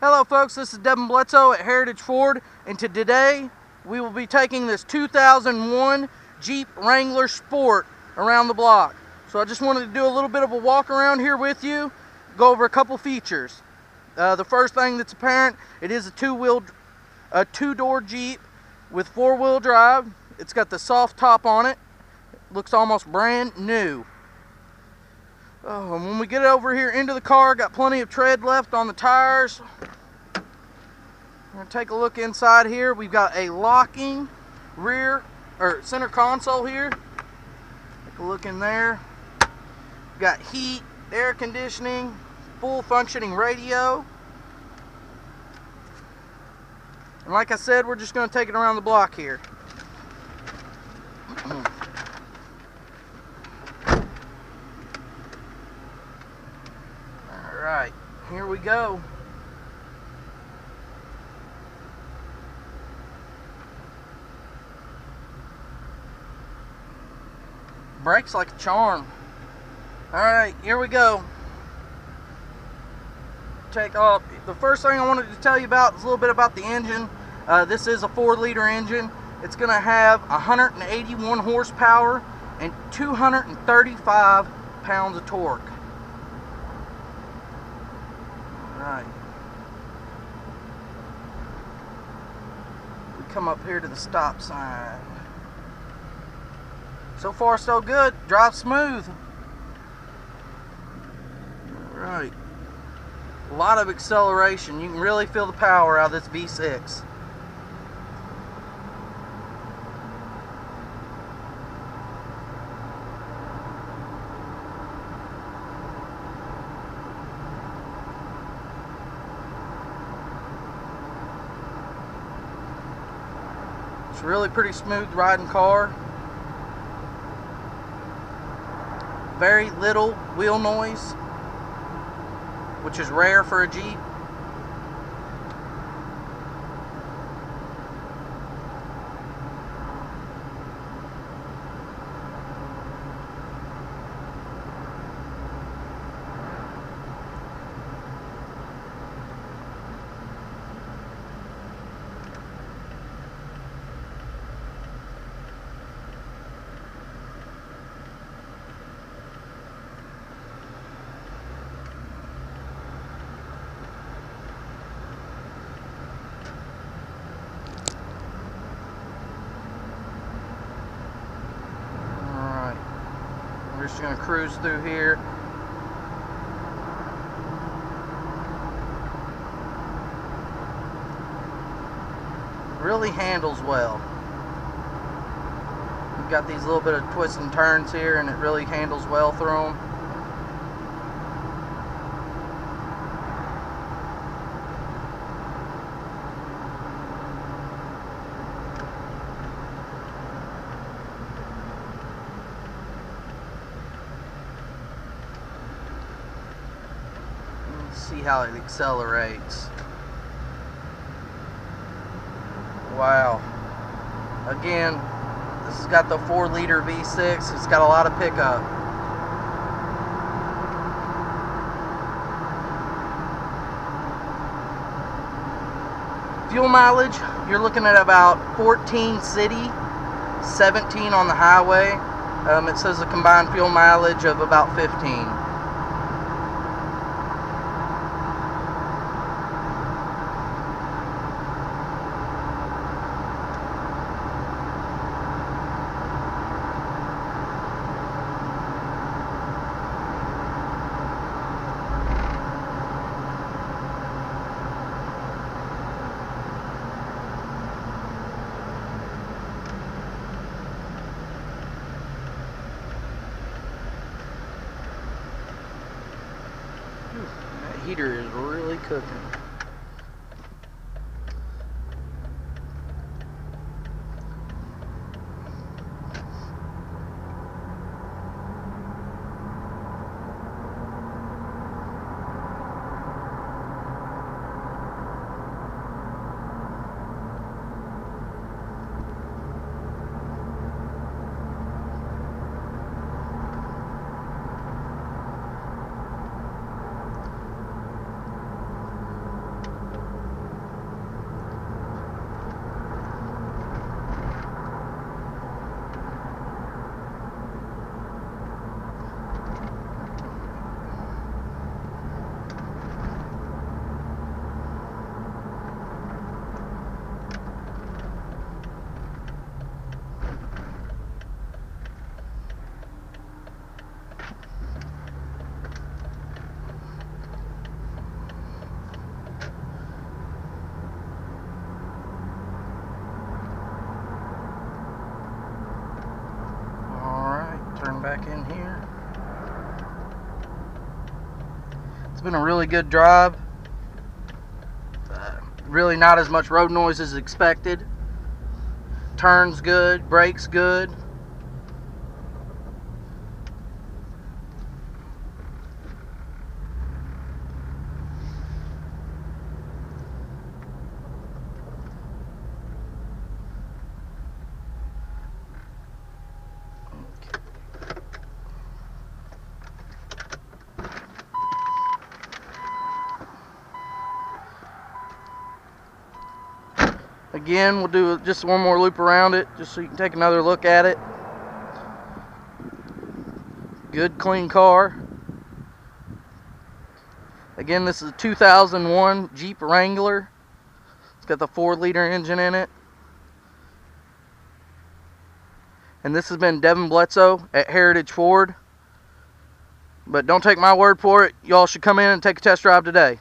Hello folks, this is Devin Bledsoe at Heritage Ford, and today we will be taking this 2001 Jeep Wrangler Sport around the block. So I just wanted to do a little bit of a walk around here with you, go over a couple features. The first thing that's apparent, it is a two-door Jeep with four-wheel drive. It's got the soft top on it. Looks almost brand new. Oh, and when we get over here into the car, got plenty of tread left on the tires. We're going to take a look inside here. We've got a locking center console here. Take a look in there. We've got heat, air conditioning, full functioning radio. And like I said, we're just going to take it around the block here. Alright, here we go. Brakes like a charm. Alright, here we go. Take off. The first thing I wanted to tell you about is a little bit about the engine. This is a 4-liter engine. It's going to have 181 horsepower and 235 pounds of torque. Alright. We come up here to the stop sign. So far so good. Drive smooth. Alright. A lot of acceleration. You can really feel the power out of this V6. It's a really pretty smooth riding car. Very little wheel noise, which is rare for a Jeep. We're just going to cruise through here. Really handles well. We've got these little bit of twists and turns here, and it really handles well through them. See how it accelerates. Wow. Again, this has got the 4-liter V6. It's got a lot of pickup. Fuel mileage, you're looking at about 14 city, 17 on the highway. It says a combined fuel mileage of about 15. That heater is really cooking. Turn back in here. It's been a really good drive. Really not as much road noise as expected. Turns good, brakes good. Again, we'll do just one more loop around it, just so you can take another look at it. Good, clean car. Again, this is a 2001 Jeep Wrangler. It's got the 4-liter engine in it. And this has been Devin Bledsoe at Heritage Ford. But don't take my word for it. Y'all should come in and take a test drive today.